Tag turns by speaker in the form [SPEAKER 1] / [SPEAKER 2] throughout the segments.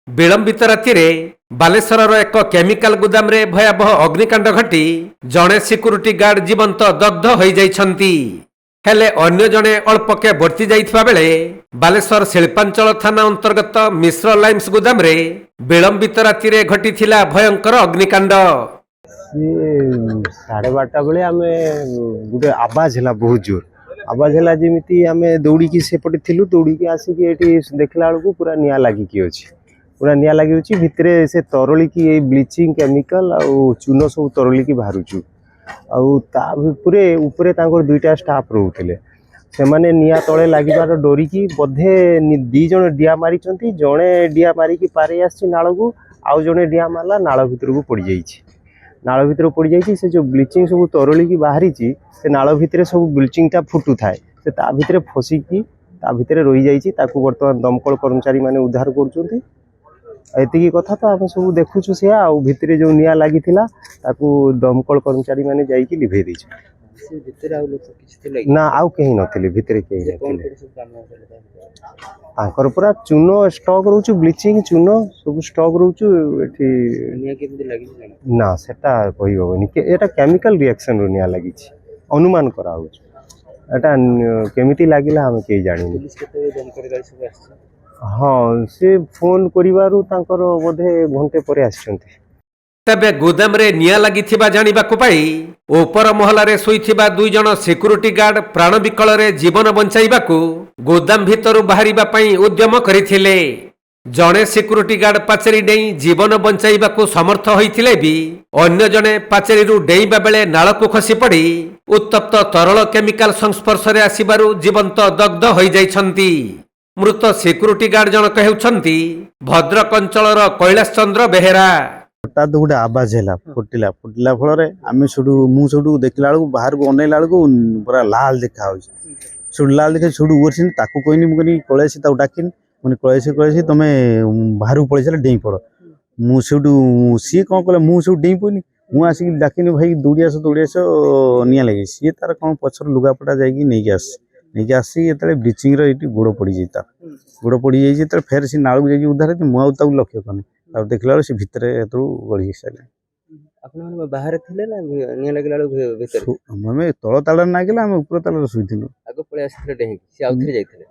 [SPEAKER 1] विलंबित राति बालेश्वर एक केमिकल गुदाम रे भयावह अग्निकांड घटी जड़े सिक्यूरीटी गार्ड जीवंत दग्ध हो जाइछंती। हेले अन्य जड़े अल्पके बर्ती जाइथिबा बेले बालेश्वर शिल्पांचल थाना अंतर्गत मिश्र लाइम्स गुदाम रे विलंबित राति रे घटिथिला भयंकर अग्निकांड।
[SPEAKER 2] 12:30 बेले आमे गुटे आवाज हला बहुत जोर आवाज हला जेमिति आमे दौड़ी की सेपटे थिलु दौड़ी की आसी की एठी देखला बेलू पूरा निया लागी की अछि पूरा निया लागी अछि भितरे से तरली की ब्लीचिंग केमिकल आ चूनो सब तरली की बाहरुछु आउ ता पूरे ऊपरे तांकर दुईटा स्टाफ रहउतले से माने निया तळे लागिबार डोरी की बधे दी जण डिया मारी चंती जणे डिया मारी की पारे आछि नाळगु आउ जणे डिया मारला नाळ भितर को पड़ी जाईछि नाळ भितर पड़ी जाईछि से जो ब्लीचिंग सब तरली की बाहरी से नाळ भितर सब ब्लीचिंग टा फुटू थाए से ता भितर फसी की ता भितर रही जाईछि ताकू वर्तमान दमकल कर्मचारी माने उद्धार करचुंती एतिकी कथा तो आम सब देखुछु से आउ भितर जो निया लागी थिला ताकू दमकल कर्मचारी माने जाई की लिभे दैछ से भितर आउ लोक किछ थिले ना आउ केही नथिले भितर केही नथिले आकर पूरा चूनो स्टॉक रहउछु ब्लीचिंग चूनो सब स्टॉक रहउछु एठी निया केमति लागि ना सेटा कहि होबनी एटा केमिकल रिएक्शन रो निया लागि छी अनुमान करा होछु एटा केमिति लागिला हम केही जानि पुलिस केते दमकल गाड़ी सब आछि। हाँ से फोन करिवारु तांकर बोधे घंटे परे आछंती।
[SPEAKER 1] तबे गोदाम रे निया लागिथिबा जानिबाकु पाई ऊपर महला रे सोइथिबा दुई जण सिक्यूरीटी गार्ड प्राण विकल रे जीवन बंचाइबाकू गोदाम भितरु बाहरिबा पई उद्यम करिथिले। जणे सिक्यूरीटी गार्ड पाचेरी डेई जीवन बंचाइबाकू समर्थ होइथिले भी अन्य जणे पाचेरीरु डेइबा बेले नाळकु खसी पड़ी उत्तप्त तरल केमिकल संस्पर्श रे आसीबारु जीवंत दग्ध होई जाइछंती। मृत सिक्यूरीटी गार्ड जनक हेउछंती भद्रक अंचलर कैलाश चंद्र बेहेरा।
[SPEAKER 3] हठात गोटे आवाज है फुटिला फुटिला फल आम सब देखला बेलू बाहर को अनेला बेलू पूरा लाल देखा हो लाल देखा छुटू उसी ताकू कहनी मुझे कलैसी डाकिनी मुझे कलैसी तुम बाहर को पलैसा डेई पड़ मुझे सी कौन कले मुझे डेई पड़नी मुझे आसिक डाकिनी भाई दौड़ी आस निया लगे सी तार कौन पचर लुगापटा जाकि नहीं आसी ब्लीचिंग गोड़ पड़ जाता गोड़ पड़ जाए फेर सी नाड़ को जाकि उद्धार मुझे लक्ष्य करनी देखला से भितर गड़ी सारे
[SPEAKER 2] बाहर थिले ना निया लागला भीतर
[SPEAKER 3] हमें तल ताल ना गेला हमें ऊपर ताल सुइथिलु
[SPEAKER 2] आगो पळे आस्थिले डेही से आउथरे जाइथिले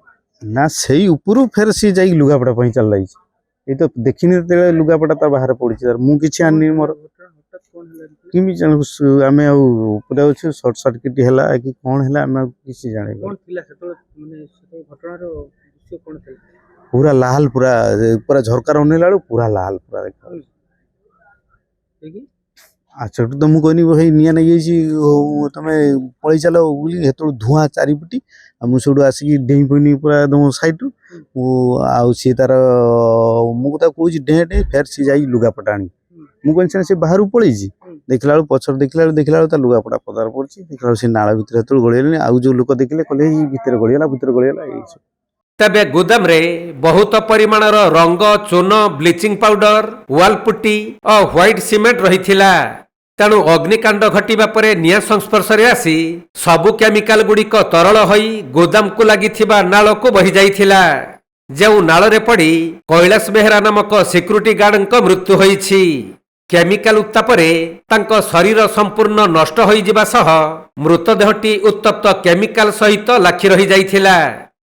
[SPEAKER 3] ना सेई ऊपर फेर सी जाई लुगापटा पई चल लाइ ए तो देखिनी ते लुगापटा त बाहर पड़ी छ मु किछि आनी मोर किमि जान हमें ऊपर अछि शॉर्ट सर्किट हैला कि कोन हैला हमें किछि जाने
[SPEAKER 2] कोन थिला सेतो माने सेतो घटना रो दृश्य कोन थिला
[SPEAKER 3] पूरा लाल पूरा झरकार अनेला पूरा लाल पूरा देखा अच्छा तो मुझे कहनी भाई निया नहीं तुम पलि चल बोली हेतु धुआं चारिपटी मुझे आसिक डेई पड़नी पूरा एकदम सैड्रु सी तार मुझे कौच डेँ डेँ फेर सी जा लुगापटा आनी मुझे से बाहर पलि देखला पचर देखला लुगापटा पदार पड़ी देखला से नाला भितर गलिगले आउ जो लोक देखले कहले भितर गलिगला
[SPEAKER 1] तबे गोदाम रे बहुत परिमाणर रंग चून ब्लीचिंग पाउडर वाल पुट्टी और व्हाइट सीमेंट रहिथिला। तेणु अग्निकांड घटिबा परे निया संस्पर्श रे आसी सबु केमिकल गुड़िक तरल होई गोदाम को लागिथिबा नाळ को बहि जाइथिला। जेउ नाळ रे पड़ी कैलाश बेहेरा नामक सिक्यूरीटी गार्डक मृत्यु होईछि। केमिकल उत्तापरे तांको शरीर संपूर्ण नष्ट होई जिबा सह मृतदेहटी उत्तप्त केमिकल सहित लाखि रहि जाइथिला।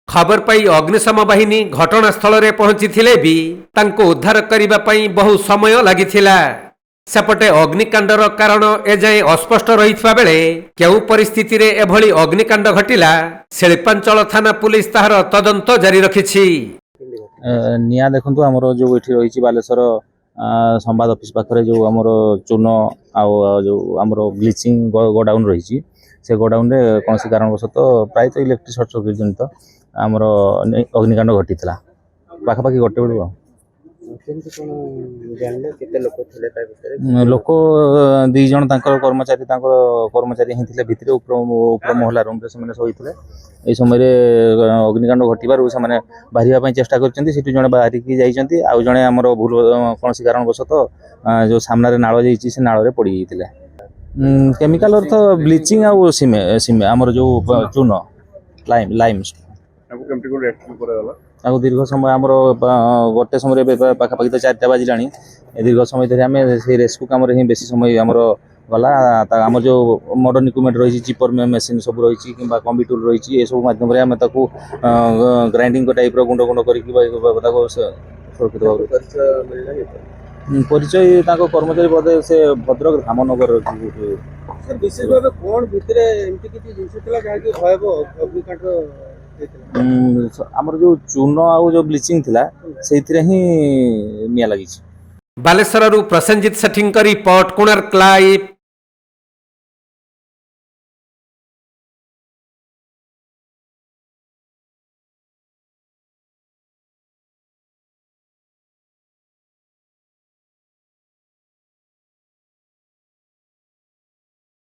[SPEAKER 1] खबर पाई अग्निशम बाहिनी घटनास्थल रे पहुंची भी तांको उद्धार करने पाई बहु समय लागिथिला। सेपटे अग्निकांडर कारण एजाए अस्पष्ट रहितबा बेले केउ परिस्थिति रे एभली अग्निकांड घटिला शिल्पांचल थाना पुलिस ताहार तदंत जारी रखिछि।
[SPEAKER 4] निया देखंतु हमरो जो एठी रहिछि बालेश्वर संवाद ऑफिस पाखरे जो हमरो चूनो आ जो हमरो ब्लीचिंग गोडाउन रहिछि से गोडाउन रे कोनसी कारणवशत प्रायत इलेक्ट्रिक शॉर्ट सर्किट जनित आमर अग्निकांड घटी पाखापाखि गोटे बेलू लोक दी जन कर्मचारी ही भितर ऊपर महला रूम से सब समय अग्निकांड घटवर से बाहर चेष्टा कर जड़े बाहर जाइए आउ जड़े आम भूल कौन कारणवशत जो सामने नाल जा नाल पड़ जाते केमिकल अर्थ ब्लीचिंग आउ सिमे आमर जो चून लाइम ତାକୁ ଦୀର୍ଘ ସମୟ ଆମର ଗୋଟେ ସମୟରେ ଏବେ ପାଖାପାଖି ତ 4ଟା ବାଜିଲାଣି ଏ ଦୀର୍ଘ ସମୟ ଧରି ଆମେ ସେଇ ରେସ୍କ୍ୟୁ କାମରେ ହିଁ ବେଶୀ ସମୟ ଆମର ଗଲା। ଆମର ଯେଉଁ ମଡ଼ର୍ଣ୍ଣ ଇକ୍ୟୁପମେଣ୍ଟ ରହିଛି ଚିପର ମେସିନ୍ ସବୁ ରହିଛି କିମ୍ବା କମ୍ବି ଟୁଲ୍ ରହିଛି ଏସବୁ ମାଧ୍ୟମରେ ଆମେ ତାକୁ ଗ୍ରାଇଣ୍ଡିଙ୍ଗ ଟାଇପ୍ର ଗୁଣ୍ଡ ଗୁଣ୍ଡ କରିକି ତାକୁ ସୁରକ୍ଷିତ ଭାବରେ ପରିଚୟ ତାଙ୍କ କର୍ମଚାରୀ ବୋଧେ ସେ ଭଦ୍ରକ ଧାମନଗର
[SPEAKER 5] ବିଶେଷ ଭାବେ କଣ ଭିତରେ ଏମିତି କିଛି ଜିନିଷ ଥିଲା ଯାହାକି ଭୟାବହ ଅଗ୍ନିକାଣ୍ଡ ହେଇଥିଲା?
[SPEAKER 4] ଆମର ଯେଉଁ ଚୂନ ଆଉ ଯେଉଁ ବ୍ଲିଚିଂ ଥିଲା ସେଇଥିରେ ହିଁ ନିଆଁ ଲାଗିଛି।
[SPEAKER 1] ବାଲେଶ୍ୱରରୁ ପ୍ରସେନଜିତ ସେଠୀଙ୍କ ରିପୋର୍ଟ କୋଣାର୍କ ଲାଇଭ୍।